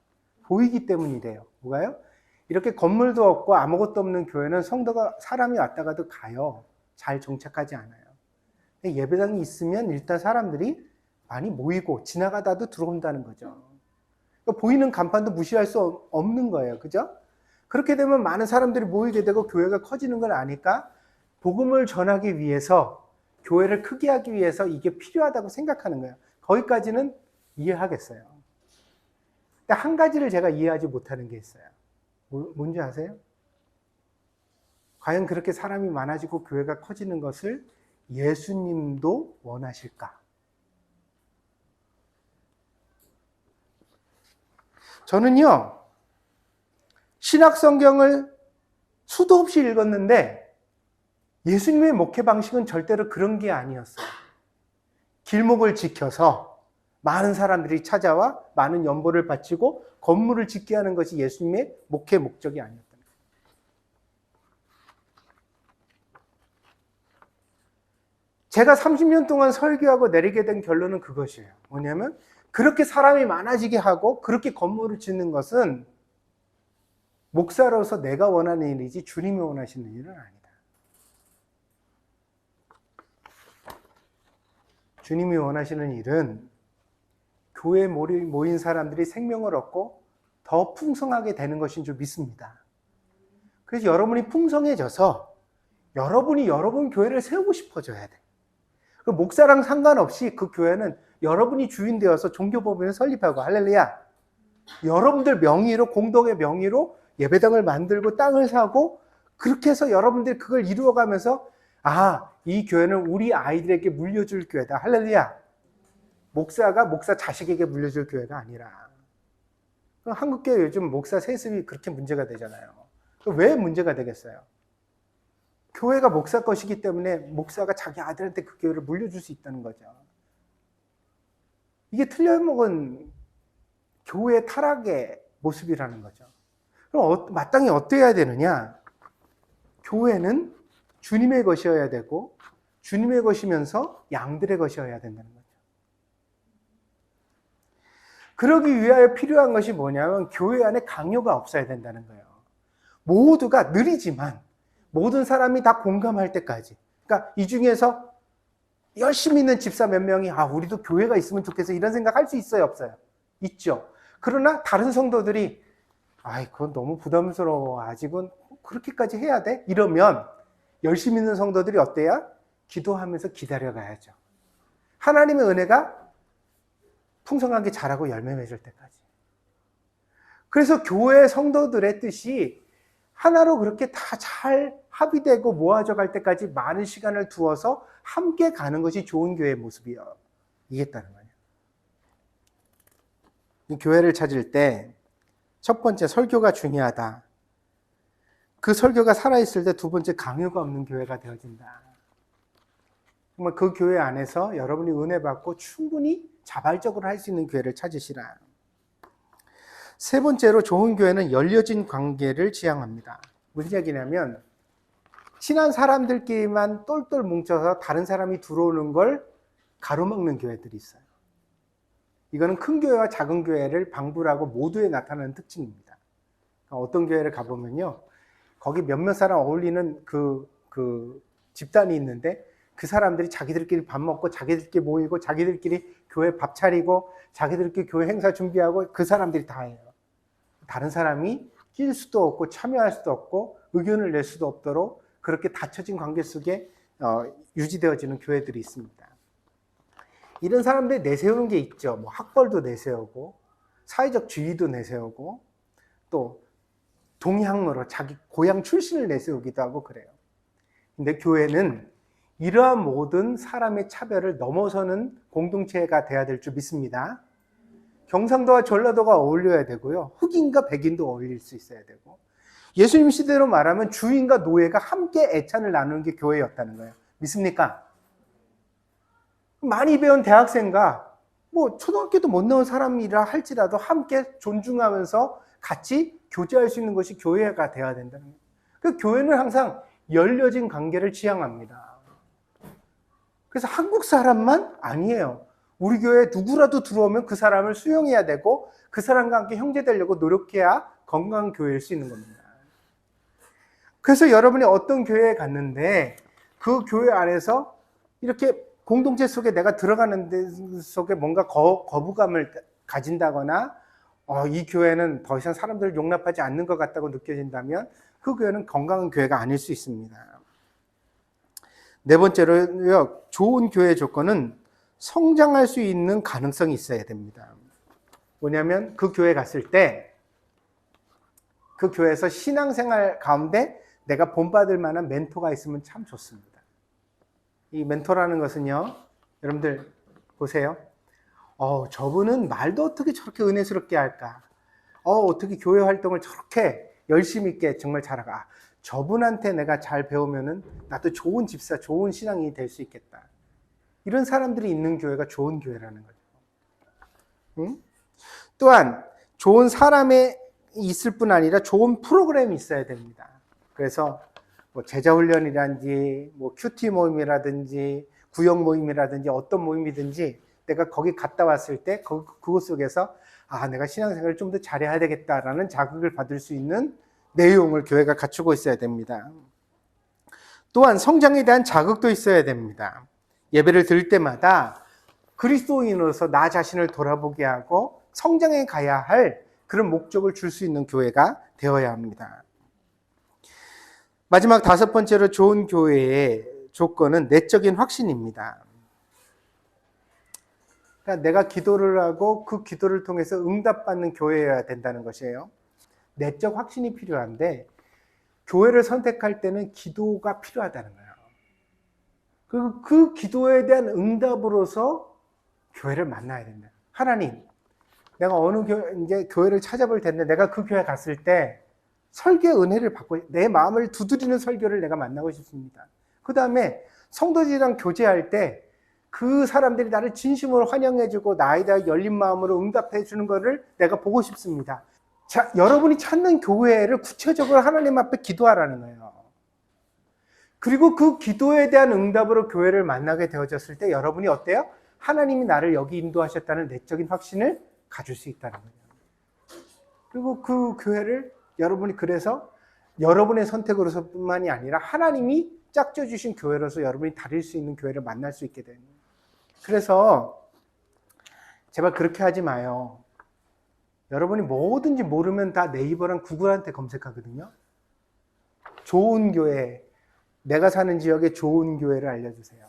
보이기 때문이래요. 뭐가요? 이렇게 건물도 없고 아무것도 없는 교회는 성도가 사람이 왔다가도 가요. 잘 정착하지 않아요. 근데 예배당이 있으면 일단 사람들이 많이 모이고 지나가다도 들어온다는 거죠. 그러니까 보이는 간판도 무시할 수 없는 거예요. 그죠? 그렇게 되면 많은 사람들이 모이게 되고 교회가 커지는 걸 아니까 복음을 전하기 위해서 교회를 크게 하기 위해서 이게 필요하다고 생각하는 거예요. 거기까지는 이해하겠어요. 근데 한 가지를 제가 이해하지 못하는 게 있어요. 뭔지 아세요? 과연 그렇게 사람이 많아지고 교회가 커지는 것을 예수님도 원하실까? 저는요, 신약 성경을 수도 없이 읽었는데 예수님의 목회 방식은 절대로 그런 게 아니었어요. 길목을 지켜서 많은 사람들이 찾아와 많은 연보를 바치고 건물을 짓게 하는 것이 예수님의 목회 목적이 아니었던 거예요. 제가 30년 동안 설교하고 내리게 된 결론은 그것이에요. 뭐냐면 그렇게 사람이 많아지게 하고 그렇게 건물을 짓는 것은 목사로서 내가 원하는 일이지 주님이 원하시는 일은 아니다. 주님이 원하시는 일은 교회에 모인 사람들이 생명을 얻고 더 풍성하게 되는 것인 줄 믿습니다. 그래서 여러분이 풍성해져서 여러분이 여러분 교회를 세우고 싶어져야 돼. 그 목사랑 상관없이 그 교회는 여러분이 주인 되어서 종교법인을 설립하고, 할렐루야, 여러분들 명의로, 공동의 명의로 예배당을 만들고 땅을 사고 그렇게 해서 여러분들이 그걸 이루어가면서 이 교회는 우리 아이들에게 물려줄 교회다. 할렐루야. 목사가 목사 자식에게 물려줄 교회가 아니라. 한국교회 요즘 목사 세습이 그렇게 문제가 되잖아요. 왜 문제가 되겠어요? 교회가 목사 것이기 때문에 목사가 자기 아들한테 그 교회를 물려줄 수 있다는 거죠. 이게 틀려먹은 교회 타락의 모습이라는 거죠. 그럼 마땅히 어떠해야 되느냐? 교회는 주님의 것이어야 되고 주님의 것이면서 양들의 것이어야 된다는 거죠. 그러기 위하여 필요한 것이 뭐냐면 교회 안에 강요가 없어야 된다는 거예요. 모두가 느리지만 모든 사람이 다 공감할 때까지. 그러니까 이 중에서 열심히 있는 집사 몇 명이 우리도 교회가 있으면 좋겠어 이런 생각할 수 있어요, 없어요? 있죠. 그러나 다른 성도들이 그건 너무 부담스러워. 아직은 그렇게까지 해야 돼? 이러면 열심히 있는 성도들이 어때요? 기도하면서 기다려가야죠. 하나님의 은혜가 풍성하게 자라고 열매 맺을 때까지. 그래서 교회 성도들의 뜻이 하나로 그렇게 다 잘 합의되고 모아져 갈 때까지 많은 시간을 두어서 함께 가는 것이 좋은 교회의 모습이요. 이겠다는 거예요. 이 교회를 찾을 때 첫 번째 설교가 중요하다. 그 설교가 살아있을 때 두 번째 강요가 없는 교회가 되어진다. 정말 그 교회 안에서 여러분이 은혜 받고 충분히 자발적으로 할 수 있는 교회를 찾으시라. 세 번째로 좋은 교회는 열려진 관계를 지향합니다. 무슨 얘기냐면 친한 사람들끼리만 똘똘 뭉쳐서 다른 사람이 들어오는 걸 가로막는 교회들이 있어요. 이거는 큰 교회와 작은 교회를 방불하고 모두에 나타나는 특징입니다. 어떤 교회를 가보면요, 거기 몇몇 사람 어울리는 그 집단이 있는데 그 사람들이 자기들끼리 밥 먹고 자기들끼리 모이고 자기들끼리 교회 밥 차리고 자기들끼리 교회 행사 준비하고 그 사람들이 다 해요. 다른 사람이 낄 수도 없고 참여할 수도 없고 의견을 낼 수도 없도록 그렇게 닫혀진 관계 속에 유지되어지는 교회들이 있습니다. 이런 사람들이 내세우는 게 있죠. 뭐 학벌도 내세우고 사회적 지위도 내세우고 또 동향으로 자기 고향 출신을 내세우기도 하고 그래요. 근데 교회는 이러한 모든 사람의 차별을 넘어서는 공동체가 돼야 될 줄 믿습니다. 경상도와 전라도가 어울려야 되고요. 흑인과 백인도 어울릴 수 있어야 되고, 예수님 시대로 말하면 주인과 노예가 함께 애찬을 나누는 게 교회였다는 거예요. 믿습니까? 많이 배운 대학생과 뭐 초등학교도 못 나온 사람이라 할지라도 함께 존중하면서 같이 교제할 수 있는 것이 교회가 돼야 된다는 거예요. 그 교회는 항상 열려진 관계를 지향합니다. 그래서 한국 사람만 아니에요. 우리 교회에 누구라도 들어오면 그 사람을 수용해야 되고 그 사람과 함께 형제되려고 노력해야 건강한 교회일 수 있는 겁니다. 그래서 여러분이 어떤 교회에 갔는데 그 교회 안에서 이렇게 공동체 속에 내가 들어가는 데 속에 뭔가 거부감을 가진다거나 이 교회는 더 이상 사람들을 용납하지 않는 것 같다고 느껴진다면 그 교회는 건강한 교회가 아닐 수 있습니다. 네 번째로요, 좋은 교회의 조건은 성장할 수 있는 가능성이 있어야 됩니다. 뭐냐면 그 교회 갔을 때 그 교회에서 신앙생활 가운데 내가 본받을 만한 멘토가 있으면 참 좋습니다. 이 멘토라는 것은요, 여러분들 보세요. 저분은 말도 어떻게 저렇게 은혜스럽게 할까? 어떻게 교회 활동을 저렇게 열심히 있게 정말 잘할까? 저분한테 내가 잘 배우면은 나도 좋은 집사, 좋은 신앙이 될 수 있겠다. 이런 사람들이 있는 교회가 좋은 교회라는 거죠. 응? 또한 좋은 사람이 있을 뿐 아니라 좋은 프로그램이 있어야 됩니다. 그래서 뭐 제자훈련이라든지 뭐 큐티 모임이라든지 구역 모임이라든지 어떤 모임이든지 내가 거기 갔다 왔을 때 그곳 속에서 내가 신앙생활을 좀 더 잘해야 되겠다라는 자극을 받을 수 있는 내용을 교회가 갖추고 있어야 됩니다. 또한 성장에 대한 자극도 있어야 됩니다. 예배를 드릴 때마다 그리스도인으로서 나 자신을 돌아보게 하고 성장해 가야 할 그런 목적을 줄 수 있는 교회가 되어야 합니다. 마지막 다섯 번째로 좋은 교회의 조건은 내적인 확신입니다. 그러니까 내가 기도를 하고 그 기도를 통해서 응답받는 교회여야 된다는 것이에요. 내적 확신이 필요한데 교회를 선택할 때는 기도가 필요하다는 거예요. 그 기도에 대한 응답으로서 교회를 만나야 된다. 하나님, 내가 어느 교회를 찾아볼 텐데 내가 그 교회 갔을 때 설교의 은혜를 받고 내 마음을 두드리는 설교를 내가 만나고 싶습니다. 그 다음에 성도들이랑 교제할 때 그 사람들이 나를 진심으로 환영해주고 나에 대한 열린 마음으로 응답해주는 것을 내가 보고 싶습니다. 자, 여러분이 찾는 교회를 구체적으로 하나님 앞에 기도하라는 거예요. 그리고 그 기도에 대한 응답으로 교회를 만나게 되어졌을 때 여러분이 어때요? 하나님이 나를 여기 인도하셨다는 내적인 확신을 가질 수 있다는 거예요. 그리고 그 교회를 여러분이 그래서 여러분의 선택으로서뿐만이 아니라 하나님이 짝져 주신 교회로서 여러분이 다닐 수 있는 교회를 만날 수 있게 되는. 그래서 제발 그렇게 하지 마요. 여러분이 뭐든지 모르면 다 네이버랑 구글한테 검색하거든요. 좋은 교회, 내가 사는 지역에 좋은 교회를 알려주세요.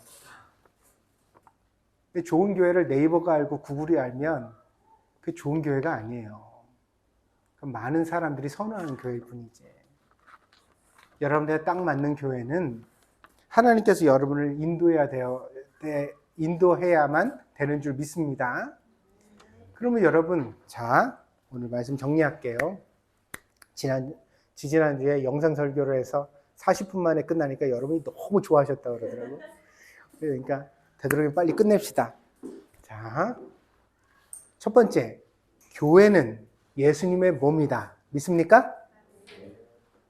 좋은 교회를 네이버가 알고 구글이 알면 그게 좋은 교회가 아니에요. 많은 사람들이 선호하는 교회일 뿐이지. 여러분들에 딱 맞는 교회는 하나님께서 여러분을 인도해야만 되는 줄 믿습니다. 그러면 여러분, 자, 오늘 말씀 정리할게요. 지지난주에 영상 설교를 해서 40분 만에 끝나니까 여러분이 너무 좋아하셨다고 그러더라고요. 그러니까 되도록이면 빨리 끝냅시다. 자, 첫 번째, 교회는 예수님의 몸이다. 믿습니까?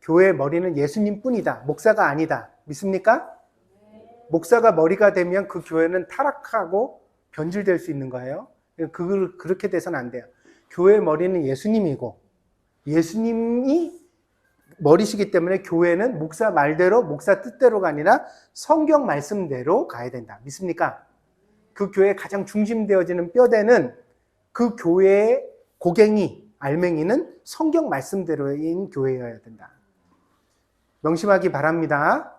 교회의 머리는 예수님 뿐이다. 목사가 아니다. 믿습니까? 목사가 머리가 되면 그 교회는 타락하고 변질될 수 있는 거예요. 그렇게 돼서는 안 돼요. 교회의 머리는 예수님이고 예수님이 머리시기 때문에 교회는 목사 말대로 목사 뜻대로가 아니라 성경 말씀대로 가야 된다. 믿습니까? 그 교회의 가장 중심되어지는 뼈대는 그 교회의 고갱이, 알맹이는 성경 말씀대로인 교회여야 된다. 명심하기 바랍니다.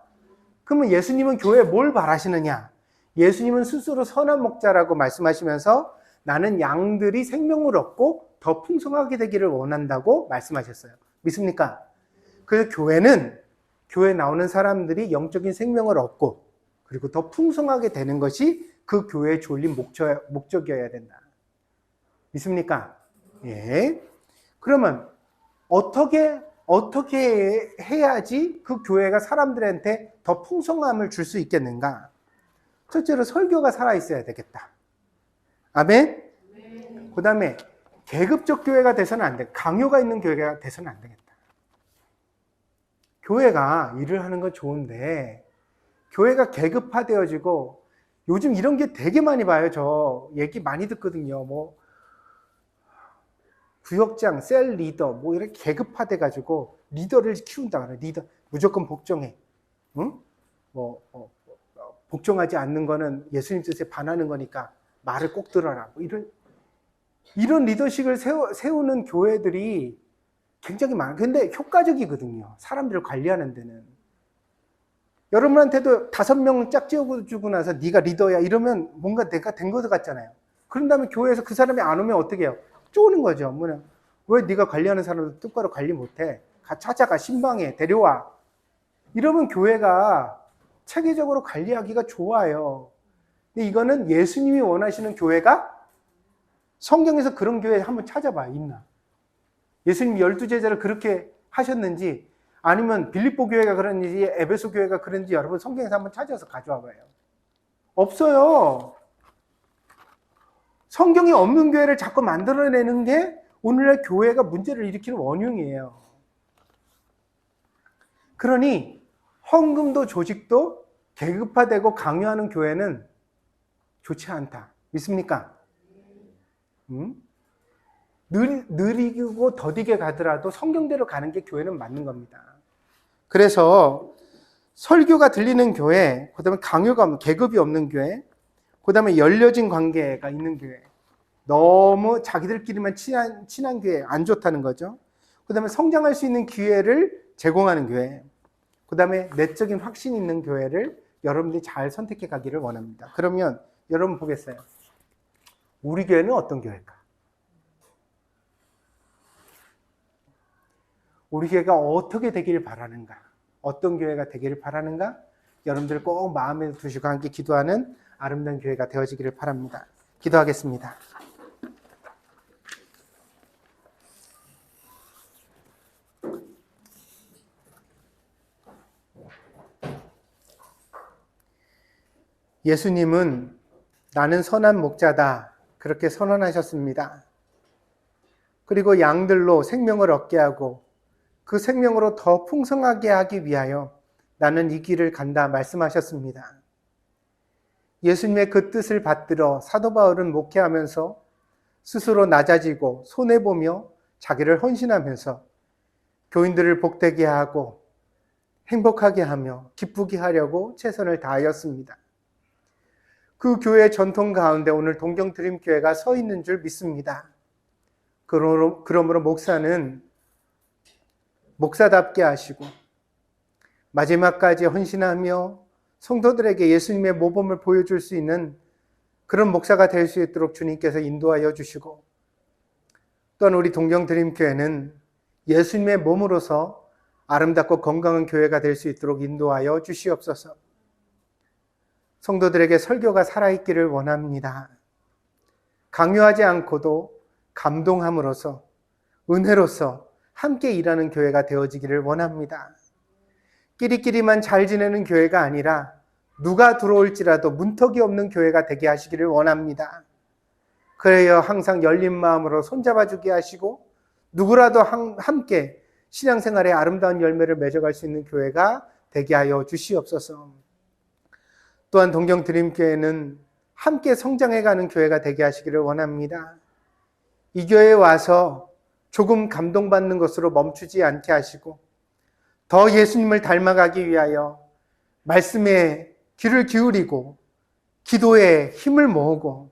그러면 예수님은 교회에 뭘 바라시느냐? 예수님은 스스로 선한 목자라고 말씀하시면서 나는 양들이 생명을 얻고 더 풍성하게 되기를 원한다고 말씀하셨어요. 믿습니까? 그래서 교회는 교회에 나오는 사람들이 영적인 생명을 얻고 그리고 더 풍성하게 되는 것이 그 교회의 졸린 목적이어야 된다. 믿습니까? 예. 그러면 어떻게 해야지 그 교회가 사람들한테 더 풍성함을 줄 수 있겠는가? 첫째로 설교가 살아있어야 되겠다. 아멘? 네. 그 다음에 계급적 교회가 돼서는 안 돼. 강요가 있는 교회가 돼서는 안 되겠다. 교회가 일을 하는 건 좋은데 교회가 계급화되어지고 요즘 이런 게 되게 많이 봐요. 저 얘기 많이 듣거든요. 뭐 구역장, 셀 리더 뭐 이렇게 계급화돼 가지고 리더를 키운다 그래. 리더 무조건 복종해. 응? 복종하지 않는 거는 예수님 뜻에 반하는 거니까 말을 꼭 들어라. 뭐 이런 리더십을 세우는 교회들이 굉장히 많아요. 근데 효과적이거든요. 사람들을 관리하는 데는. 여러분한테도 5명 짝 지어주고 나서 네가 리더야 이러면 뭔가 내가 된 것 같잖아요. 그런 다음에 교회에서 그 사람이 안 오면 어떻게 해요? 쪼는 거죠. 왜 네가 관리하는 사람을 똑바로 관리 못해? 찾아가, 신방에 데려와. 이러면 교회가 체계적으로 관리하기가 좋아요. 근데 이거는 예수님이 원하시는 교회가 성경에서 그런 교회 한번 찾아봐. 있나? 예수님 12제자를 그렇게 하셨는지 아니면 빌립보 교회가 그런지 에베소 교회가 그런지 여러분 성경에서 한번 찾아서 가져와 봐요. 없어요. 성경이 없는 교회를 자꾸 만들어내는 게 오늘날 교회가 문제를 일으키는 원흉이에요. 그러니 헌금도 조직도 계급화되고 강요하는 교회는 좋지 않다. 믿습니까? 느리고 더디게 가더라도 성경대로 가는 게 교회는 맞는 겁니다. 그래서 설교가 들리는 교회, 그 다음에 강요가 없는, 계급이 없는 교회, 그 다음에 열려진 관계가 있는 교회, 너무 자기들끼리만 친한 교회 안 좋다는 거죠. 그 다음에 성장할 수 있는 기회를 제공하는 교회, 그 다음에 내적인 확신 있는 교회를 여러분들이 잘 선택해 가기를 원합니다. 그러면 여러분 보겠어요. 우리 교회는 어떤 교회일까? 우리 교회가 어떻게 되기를 바라는가? 어떤 교회가 되기를 바라는가? 여러분들 꼭 마음에 두시고 함께 기도하는 아름다운 교회가 되어지기를 바랍니다. 기도하겠습니다. 예수님은 나는 선한 목자다. 그렇게 선언하셨습니다. 그리고 양들로 생명을 얻게 하고 그 생명으로 더 풍성하게 하기 위하여 나는 이 길을 간다 말씀하셨습니다. 예수님의 그 뜻을 받들어 사도 바울은 목회하면서 스스로 낮아지고 손해보며 자기를 헌신하면서 교인들을 복되게 하고 행복하게 하며 기쁘게 하려고 최선을 다하였습니다. 그 교회의 전통 가운데 오늘 동경드림교회가 서 있는 줄 믿습니다. 그러므로 목사는 목사답게 하시고 마지막까지 헌신하며 성도들에게 예수님의 모범을 보여줄 수 있는 그런 목사가 될 수 있도록 주님께서 인도하여 주시고, 또한 우리 동경드림교회는 예수님의 몸으로서 아름답고 건강한 교회가 될 수 있도록 인도하여 주시옵소서. 성도들에게 설교가 살아있기를 원합니다. 강요하지 않고도 감동함으로써 은혜로서 함께 일하는 교회가 되어지기를 원합니다. 끼리끼리만 잘 지내는 교회가 아니라 누가 들어올지라도 문턱이 없는 교회가 되게 하시기를 원합니다. 그래야 항상 열린 마음으로 손잡아주게 하시고 누구라도 함께 신앙생활의 아름다운 열매를 맺어갈 수 있는 교회가 되게 하여 주시옵소서. 또한 동경드림교회는 함께 성장해가는 교회가 되게 하시기를 원합니다. 이 교회에 와서 조금 감동받는 것으로 멈추지 않게 하시고 더 예수님을 닮아가기 위하여 말씀에 귀를 기울이고 기도에 힘을 모으고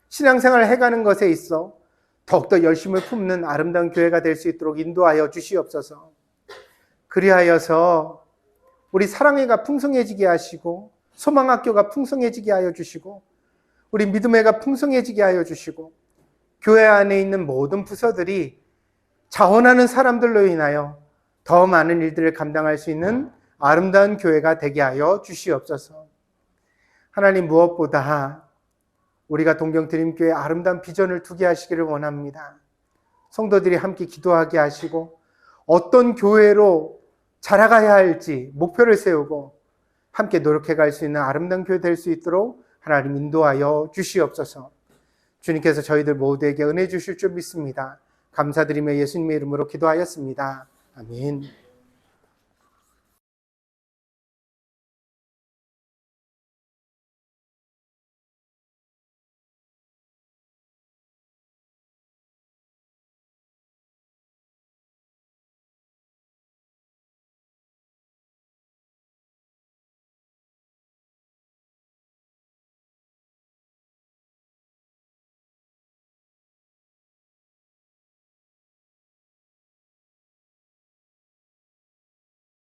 신앙생활을 해가는 것에 있어 더욱더 열심을 품는 아름다운 교회가 될 수 있도록 인도하여 주시옵소서. 그리하여서 우리 사랑회가 풍성해지게 하시고 소망학교가 풍성해지게 하여 주시고 우리 믿음회가 풍성해지게 하여 주시고 교회 안에 있는 모든 부서들이 자원하는 사람들로 인하여 더 많은 일들을 감당할 수 있는 아름다운 교회가 되게 하여 주시옵소서. 하나님, 무엇보다 우리가 동경드림교회의 아름다운 비전을 두게 하시기를 원합니다. 성도들이 함께 기도하게 하시고 어떤 교회로 자라가야 할지 목표를 세우고 함께 노력해 갈 수 있는 아름다운 교회 될 수 있도록 하나님 인도하여 주시옵소서. 주님께서 저희들 모두에게 은혜 주실 줄 믿습니다. 감사드리며 예수님의 이름으로 기도하였습니다. 아멘.